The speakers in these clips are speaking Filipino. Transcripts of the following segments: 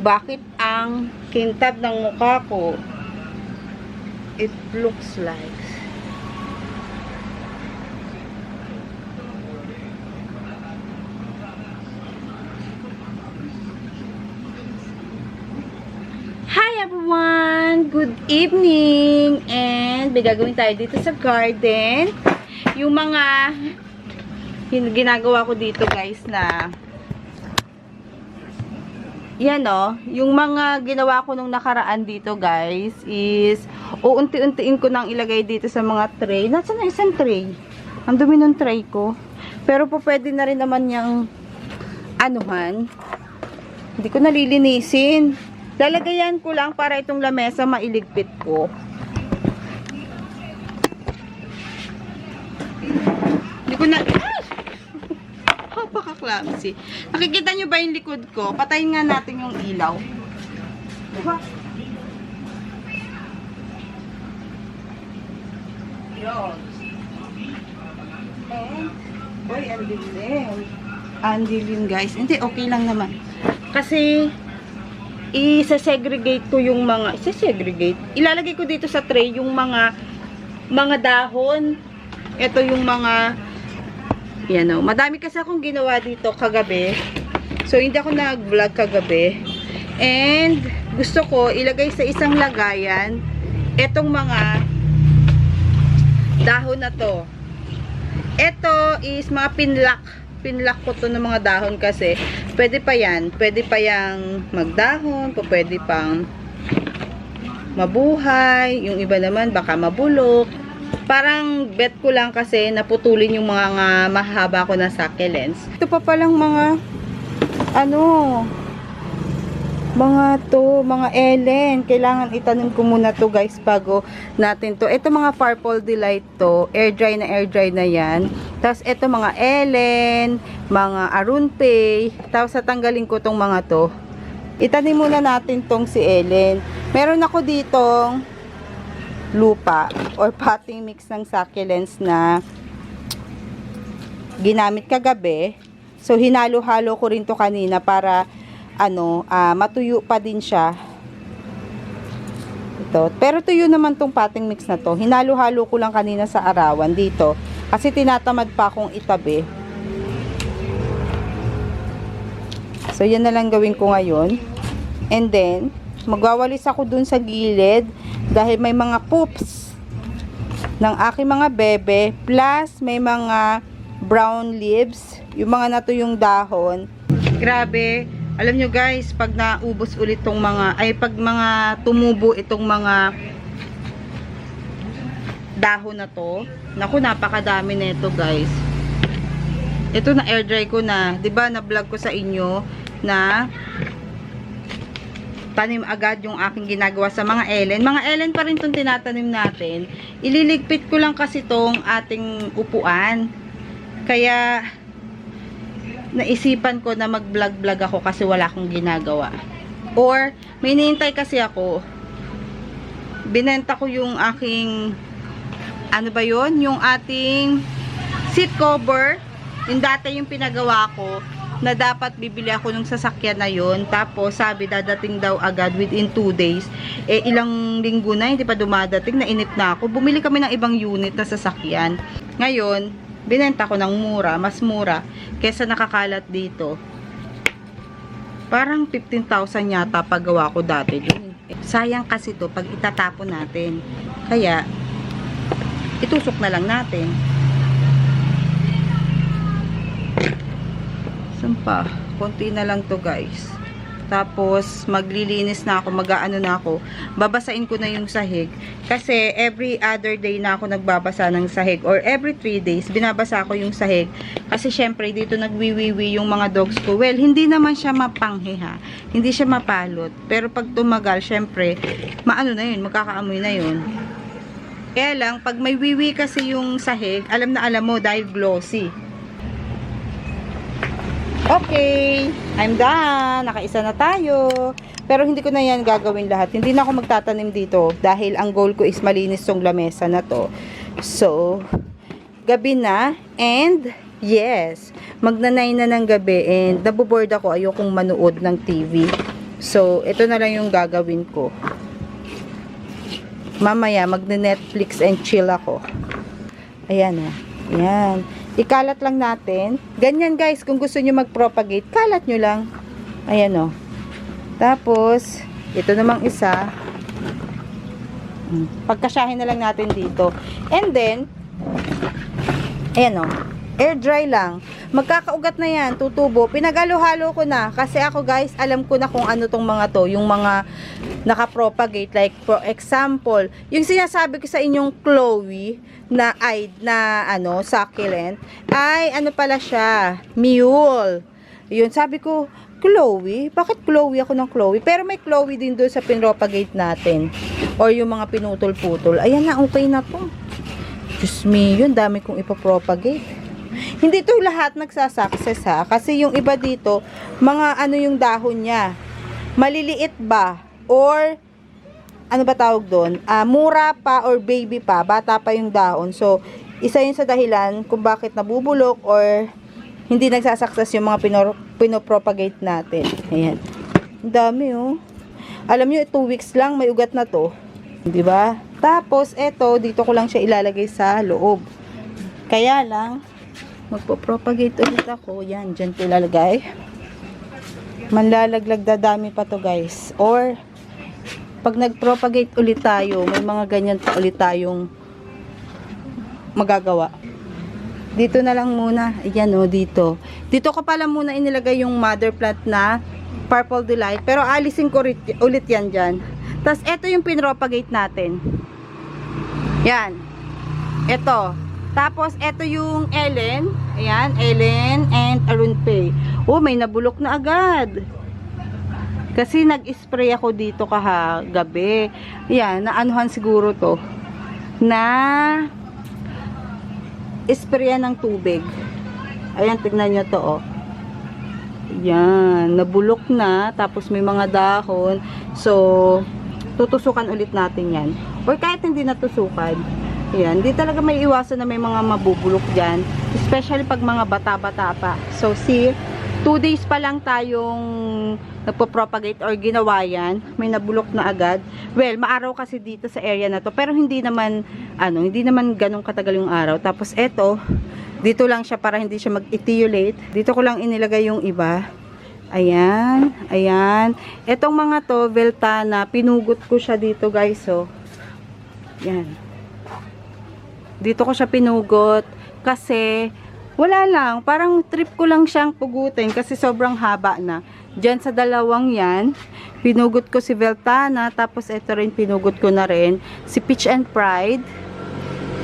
bakit ang kintab ng mukha ko, it looks like. Hi everyone! Good evening! And may gagawin tayo dito sa garden. Yung mga ginagawa ko dito guys na yan yung mga ginawa ko nung nakaraan dito guys is uunti-untiin ko nang ilagay dito sa mga tray. Nasaan na isang tray? Ang dumi ng tray ko. Pero po pwede na rin naman yung anuhan. Hindi ko nalilinisin. Lalagayan ko lang para itong lamesa mailigpit ko. Hindi ko na... Napaka-clumsy. Nakikita nyo ba yung likod ko? Patayin nga natin yung ilaw. Diba? Yun. Boy, ang dilim. Ang dilim guys. Hindi, okay lang naman. Kasi isa-segregate ko yung mga, ilalagay ko dito sa tray yung mga dahon. Ito yung mga, yan madami kasi akong ginawa dito kagabi. So, hindi ako nag-vlog kagabi. And, gusto ko ilagay sa isang lagayan etong mga dahon na to. Ito is mga pinlock ko to ng mga dahon kasi pwede pa yan. Pwede pa yang magdahon, pwede pang mabuhay. Yung iba naman baka mabulok. Parang bet ko lang kasi naputulin yung mga mahaba ko na succulents. Ito pa palang mga mga elen. Kailangan itanim ko muna to guys bago natin to. Ito mga Purple Delight to. Air dry na yan. Tapos ito mga elen, mga arunpay. Tapos tatanggalin ko tong mga to. Itanim muna natin tong si elen. Meron ako ditong lupa or potting mix ng succulents na ginamit kagabi. So hinalo-halo ko rin to kanina para matuyo pa din siya. Ito. Pero tuyo naman tong potting mix na to. Hinalo-halo ko lang kanina sa arawan dito kasi tinatamad pa akong itabi. So yan na lang gawin ko ngayon. And then magwawalis ako dun sa gilid dahil may mga poops ng aking mga bebe plus may mga brown leaves, yung mga natuyong dahon. Grabe, alam nyo guys, pag naubos ulit tong pag mga tumubo itong mga dahon na to, naku, napakadami na ito guys. Ito na air dry ko na, 'di ba? Na-vlog ko sa inyo na tanim agad yung aking ginagawa sa mga elen. Mga elen pa rin itong tinatanim natin. Ililigpit ko lang kasi itong ating upuan. Kaya, naisipan ko na mag-vlog-vlog ako kasi wala akong ginagawa. Or, may hinihintay kasi ako. Binenta ko yung aking, yung ating seat cover. Yung dati yung pinagawa ko na dapat bibili ako ng sasakyan na yun. Tapos sabi dadating daw agad within 2 days. Ilang linggo na hindi pa dumadating, nainip na ako. Bumili kami ng ibang unit na sasakyan. Ngayon, binenta ko ng mura, mas mura kesa nakakalat dito. Parang 15,000 yata paggawa ko dati dun. Sayang kasi to pag itatapon natin. Kaya itusok na lang natin. Pa, konti na lang to guys. Tapos maglilinis na ako, mag-aano na ako, babasain ko na yung sahig kasi every other day na ako nagbabasa ng sahig or every 3 days binabasa ko yung sahig kasi syempre dito nagwiwiwi yung mga dogs ko. Well, hindi naman siya mapanghe ha, hindi siya mapalot, pero pag tumagal syempre maano na yun, magkakaamoy na yun. Kaya lang pag may wiwi kasi yung sahig, alam na alam mo dahil glossy. Okay, I'm done. Nakaisa na tayo. Pero hindi ko na yan gagawin lahat. Hindi na ako magtatanim dito dahil ang goal ko is malinis tong lamesa na to. So, gabi na and yes, magna-9 na ng gabi and naboboard ako, ayokong manood ng TV. So, ito na lang yung gagawin ko. Mamaya, magne-Netflix and chill ako. Ayan o. Ayan. Ikalat lang natin. Ganyan guys, kung gusto nyo mag-propagate, kalat nyo lang. Ayan o. Tapos, ito namang isa. Pagkasyahin na lang natin dito. And then, ayan o. Air dry lang. Magkakaugat na yan, tutubo. Pinagalo-halo ko na. Kasi ako guys, alam ko na kung ano tong mga to. Yung mga nakapropagate. Like, for example, yung sinasabi ko sa inyong Chloe na succulent, ay ano pala siya? Mule. Yun, sabi ko, Chloe? Bakit Chloe ako ng Chloe? Pero may Chloe din doon sa pinropagate natin. Or yung mga pinutol-putol. Ayan na, okay na to. Diyos me, yun, dami kong ipapropagate. Hindi to lahat nagsasucess ha. Kasi yung iba dito, mga ano yung dahon niya. Maliliit ba? Or, ano ba tawag doon? Mura pa or baby pa. Bata pa yung dahon. So, isa yun sa dahilan kung bakit nabubulok or hindi nagsasucess yung mga pinopropagate natin. Ayan. Ang dami oh. Alam nyo, 2 weeks lang may ugat na to. Diba? Tapos, eto, dito ko lang siya ilalagay sa loob. Kaya lang, magpo-propagate ulit ako. Yan, dyan ko ilalagay. Manlalaglag dadami pa to guys. Or, pag nag-propagate ulit tayo, may mga ganyan pa ulit tayong magagawa. Dito na lang muna. Ayan o, dito. Dito ko pala muna inilagay yung mother plant na Purple Delight. Pero alisin ko ulit yan dyan. Tapos, ito yung pinropagate natin. Yan. Ito. Tapos, ito yung Ellen. Ayan, Ellen and Arunpei. Oh, may nabulok na agad. Kasi nag-spray ako dito gabi. Ayan, naanuhan siguro to. Na sprayan ng tubig. Ayan, tignan nyo to, oh. Ayan, nabulok na. Tapos, may mga dahon. So, tutusukan ulit natin yan. Or kahit hindi natusukan. Ayan, di talaga may iwasan na may mga mabubulok dyan. Especially pag mga bata-bata pa. So, see, 2 days pa lang tayong nagpo-propagate or ginawa yan. May nabulok na agad. Well, maaraw kasi dito sa area na to. Pero hindi naman, hindi naman ganun katagal yung araw. Tapos, eto, dito lang siya para hindi siya mag-etiolate. Dito ko lang inilagay yung iba. Ayan, ayan. Etong mga to, Veltana, pinugot ko siya dito guys, oh. Yan. Dito ko siya pinugot kasi wala lang, parang trip ko lang siyang pugutin kasi sobrang haba na. Diyan sa dalawang yan, pinugot ko si Veltana, tapos ito rin pinugot ko na rin si Peach and Pride.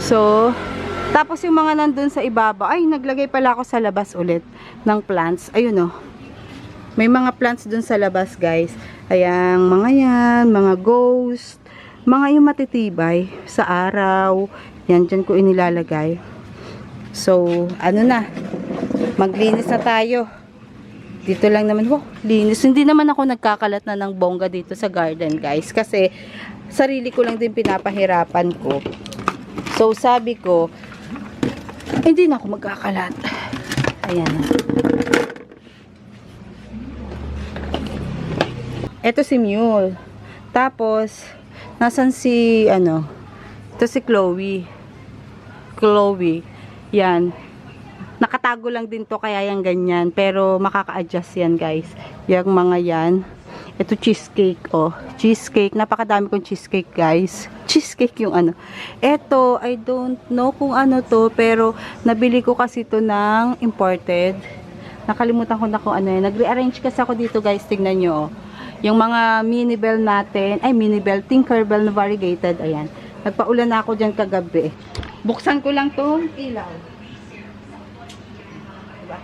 So, tapos yung mga nandun sa ibaba, ay naglagay pala ako sa labas ulit ng plants. Ayun oh. May mga plants dun sa labas guys. Ayan, mga yan, mga ghost, mga yung matitibay sa araw. Yan, dyan ko inilalagay. So, ano na. Maglinis na tayo. Dito lang naman. Wow, linis. Hindi naman ako nagkakalat na ng bongga dito sa garden, guys. Kasi, sarili ko lang din pinapahirapan ko. So, sabi ko, hindi na ako magkakalat. Ayan. Ito si Mule. Tapos, nasan si, ito si Chloe. Chloe. Yan. Nakatago lang din to kaya yan ganyan. Pero makaka-adjust yan guys. Yung mga yan. Ito cheesecake oh. Cheesecake. Napakadami kong cheesecake guys. Cheesecake yung Ito, I don't know kung ano to. Pero nabili ko kasi to ng imported. Nakalimutan ko na kung ano yan. Nagre-arrange kasi ako dito guys. Tingnan nyo oh. Yung mga mini bell natin. Ay mini bell. Tinkerbell na variegated. Ayan. Nagpaulan na ako dyan kagabi. Buksan ko lang tong ilaw. Diba?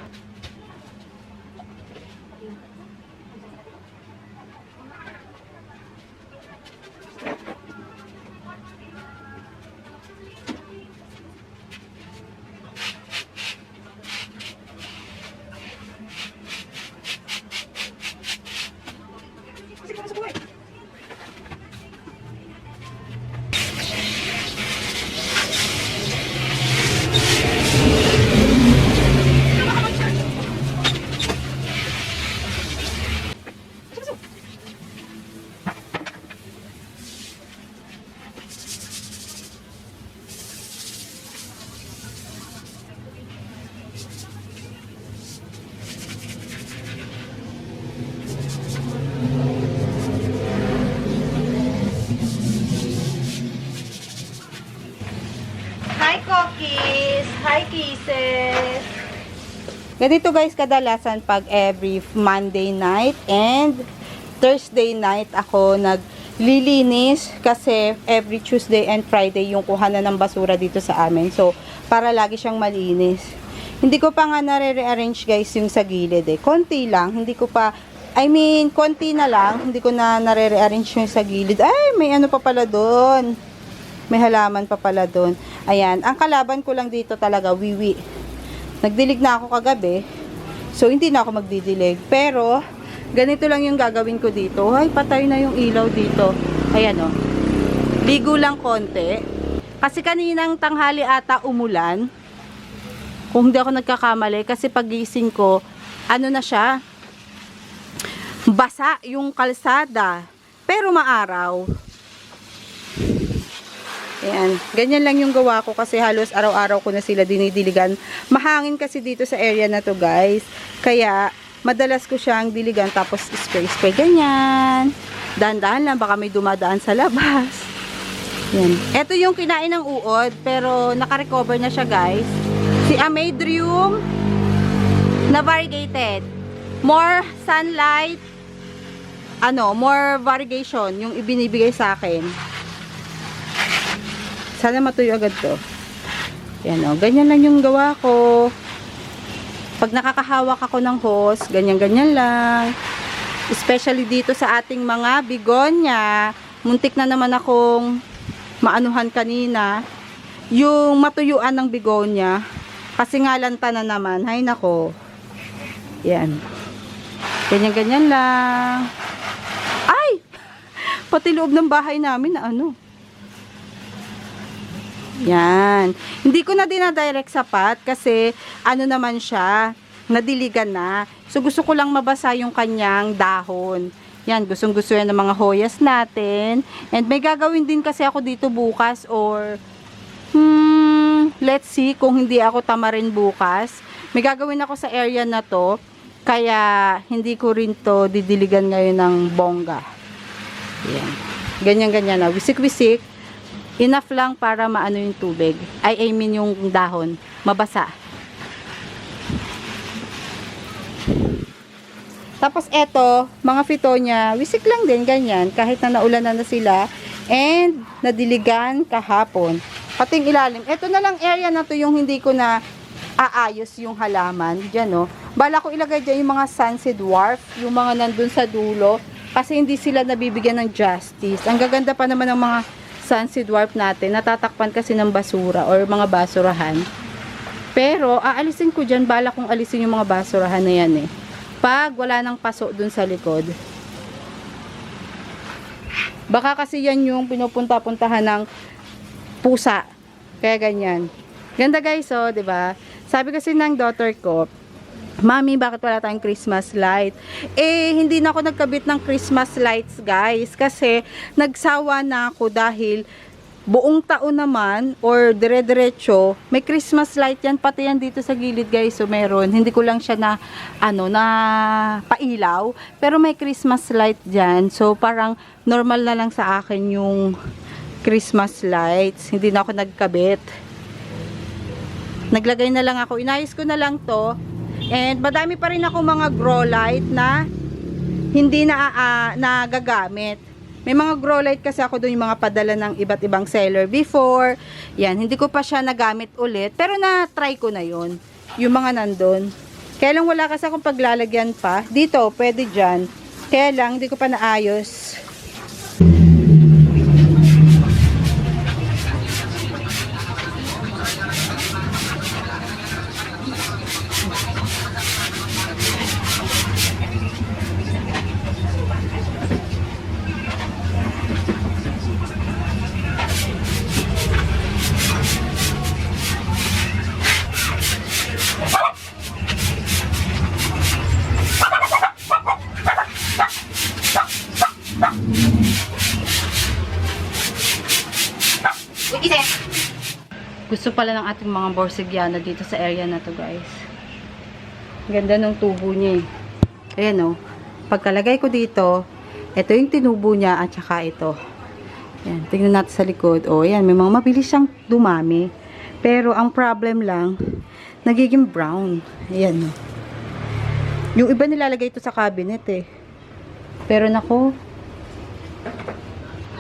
Ganito guys, kadalasan pag every Monday night and Thursday night ako naglilinis kasi every Tuesday and Friday yung kuhanan ng basura dito sa amin. So, para lagi siyang malinis. Hindi ko pa nga nare-rearrange guys yung sa gilid eh. Konti lang, hindi ko pa, konti na lang, hindi ko na nare-rearrange yung sa gilid. Ay, may ano pa pala doon. May halaman pa pala doon. Ayan, ang kalaban ko lang dito talaga, wiwi. Nagdilig na ako kagabi. So, hindi na ako magdidilig. Pero, ganito lang yung gagawin ko dito. Ay, patay na yung ilaw dito. Ayan o. Ligo lang konti. Kasi kaninang tanghali ata umulan. Kung hindi ako nagkakamali. Kasi pagising ko, ano na siya? Basa yung kalsada. Pero maaraw. Ayan, ganyan lang yung gawa ko kasi halos araw-araw ko na sila dinidiligan. Mahangin kasi dito sa area na to guys. Kaya, madalas ko siyang diligan tapos spray-spray ganyan. Dahan-dahan lang, baka may dumadaan sa labas. Yan. Ito yung kinain ng uod, pero naka-recover na siya guys. Si Amadrium na variegated. More sunlight, more variegation yung ibinibigay sa akin. Sana matuyo agad to. Yan o. Ganyan lang yung gawa ko. Pag nakakahawak ako ng hose, ganyan-ganyan lang. Especially dito sa ating mga bigonya. Muntik na naman akong maanuhan kanina. Yung matuyuan ng bigonya. Kasi nga lanta na naman. Hay nako. Yan. Ganyan-ganyan lang. Ay! Pati loob ng bahay namin na ano. Yan. Hindi ko na dinadirect sa pot kasi ano naman siya, nadiligan na. So gusto ko lang mabasa yung kanyang dahon. Yan, gustong-gusto yan ng mga hoyas natin. And may gagawin din kasi ako dito bukas or let's see kung hindi ako tamarin bukas. May gagawin ako sa area na to. Kaya hindi ko rin to didiligan ngayon ng bongga. Yan. Ganyan-ganyan na. Wisik-wisik. Enough lang para maano yung tubig. I mean yung dahon. Mabasa. Tapos eto, mga fitonya, wisik lang din, ganyan. Kahit na naulanan na sila. And, nadiligan kahapon. Pating ilalim. Eto na lang area na to yung hindi ko na aayos yung halaman. Diyan, no? Bala ko ilagay dyan yung mga sunset dwarf. Yung mga nandun sa dulo. Kasi hindi sila nabibigyan ng justice. Ang gaganda pa naman ng mga sunset dwarf natin, natatakpan kasi ng basura or mga basurahan. Pero, aalisin ko dyan, bala kong alisin yung mga basurahan na yan eh. Pag wala nang paso dun sa likod. Baka kasi yan yung pinupunta-puntahan ng pusa. Kaya ganyan. Ganda guys, oh, 'di ba? Sabi kasi ng daughter ko, Mami, bakit wala tayong Christmas light? Eh, hindi na ako nagkabit ng Christmas lights, guys. Kasi, nagsawa na ako dahil buong taon naman, or dire-diretso, may Christmas light yan. Pati yan dito sa gilid, guys. So, meron. Hindi ko lang siya na, na pailaw. Pero may Christmas light dyan. So, parang normal na lang sa akin yung Christmas lights. Hindi na ako nagkabit. Naglagay na lang ako. Inayos ko na lang to. And madami pa rin ako mga grow light na hindi na nagagamit. May mga grow light kasi ako doon yung mga padala ng iba't ibang seller before. Yan, hindi ko pa siya nagamit ulit. Pero na-try ko na yon yung mga nandun. Kaya lang wala kasi akong paglalagyan pa. Dito, pwede dyan. Kaya lang, hindi ko pa naayos. Gusto pala ng ating mga Borsigiana dito sa area na to, guys. Ganda ng tubo niya eh. Ayan o. Pagkalagay ko dito, ito yung tinubo niya at saka ito. Ayan, tingnan natin sa likod. O, ayan, may mga mabilis siyang dumami. Pero ang problem lang, nagiging brown. Ayan o. Yung iba nilalagay ito sa cabinet eh. Pero nako.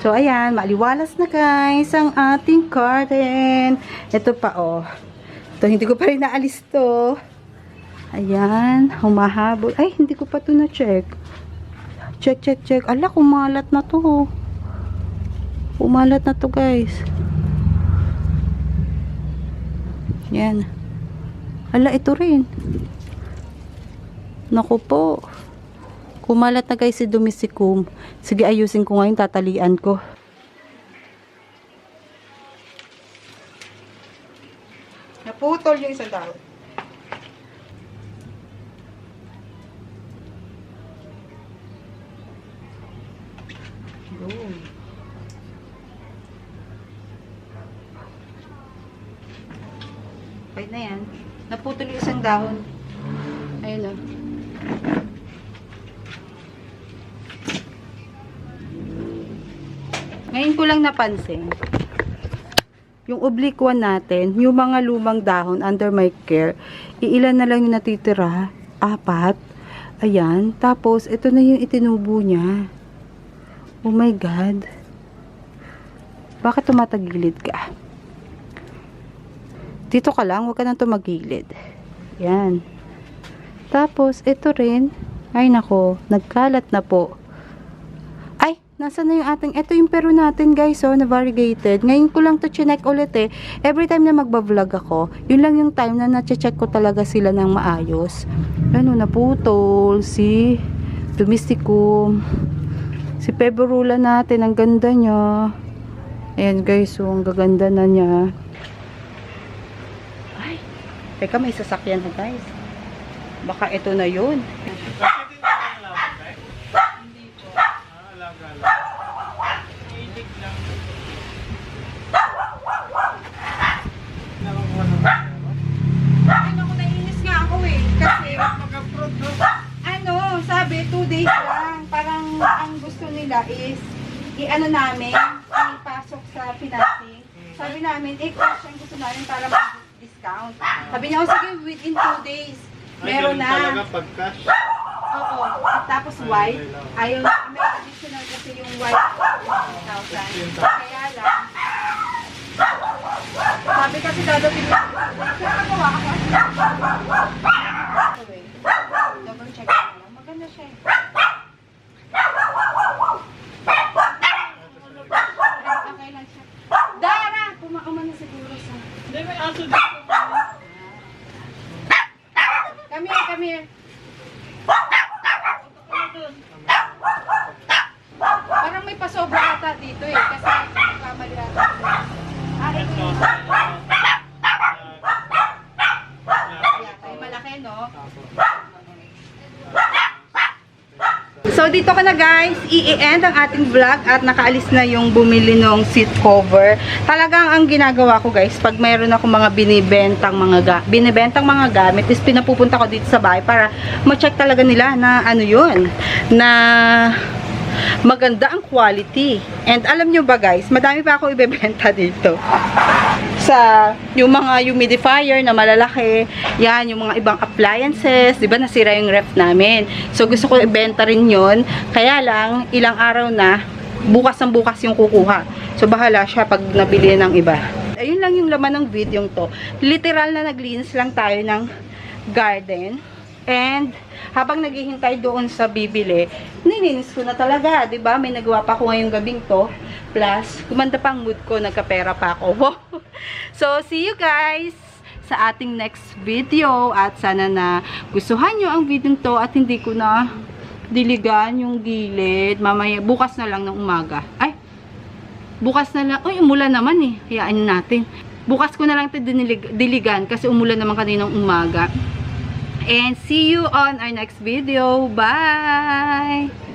So, ayan. Maliwalas na guys ang ating curtain. Ito pa oh. Ito, hindi ko pa rin naalis to. Ayan. Humahabol. Ay, hindi ko pa to na-check. Check. Ala, kumalat na to. Kumalat na to guys. Yan. Ala, ito rin. Naku po. Kumalat na guys si Domesticum. Sige, ayusin ko ngayon, tatalian ko. Naputol yung isang dahon. Yun. Okay na yan. Naputol yung isang dahon. Ayun o. Ngayon ko lang napansin, yung oblique one natin, yung mga lumang dahon under my care, iilan na lang yung natitira? 4. Ayan. Tapos, ito na yung itinubo niya. Oh my God. Bakit tumatagilid ka? Dito ka lang, huwag ka nang tumagilid. Yan. Tapos, ito rin. Ay nako, nagkalat na po. Ay, nasa na yung ating, ito yung pero natin guys, oh, na variegated. Ngayon ko lang to chinek ulit eh. Every time na magbablog ako, yun lang yung time na na-check ko talaga sila ng maayos. Ano, naputol, si Domesticum. Si Peberula natin, ang ganda niya. Ayan guys, so ang gaganda na niya. Ay, teka, may sasakyan na guys. Baka ito na yun. Hindi po. Alaga lang. Ilig lang. Nakakuha ng Ay, naku, nainis nga ako eh. Kasi, mag-approve no? ano, sabi, 2 days lang. Parang ang gusto nila is, i-ano namin, ipasok sa financing. Sabi namin, cash ang gusto namin para mag-discount. Sabi niya, oh sige, within 2 days. Meron na. Talaga pag-cash. Oo. Tapos white. Ayaw, may additional kasi yung white 15,000. Kaya lang. Sabi kasi dadating yung kaya magawa ako. Double check na lang. Maganda siya eh. Okay lang siya. Dara! Pumakama na siguro sa... Hindi, may aso dito. Come here. Parang may pasobra ata dito eh. Kasi kamali ata. Ito yun. Ay, malaki no? So, dito ka na guys, i-end ang ating vlog at nakaalis na yung bumili ng seat cover. Talagang ang ginagawa ko guys, pag mayroon ako mga binibentang mga gamit, is pinapupunta ko dito sa bahay para ma-check talaga nila na ano yun, na maganda ang quality. And alam nyo ba guys, madami pa ako ibebenta dito. Sa yung mga humidifier na malalaki, yan, yung mga ibang appliances, di ba nasira yung ref namin. So gusto ko ibenta rin yun, kaya lang ilang araw na, bukas ng bukas yung kukuha. So bahala siya pag nabili ng iba. Ayun lang yung laman ng video to. Literal na naglinis lang tayo ng garden. And habang naghihintay doon sa bibili, nilinis ko na talaga, 'di ba? May nagawa pa ako ngayong gabing to. Plus, gumanda pa ang mood ko, nagkapera pa ako. So, see you guys sa ating next video at sana na gustuhan nyo ang video to at hindi ko na diligan yung gilid. Mamaya, bukas na lang ng umaga. Ay, bukas na lang. Uy, umulan naman eh. Hayaan natin. Bukas ko na lang ito diligan kasi umulan naman kaninang umaga. And see you on our next video. Bye!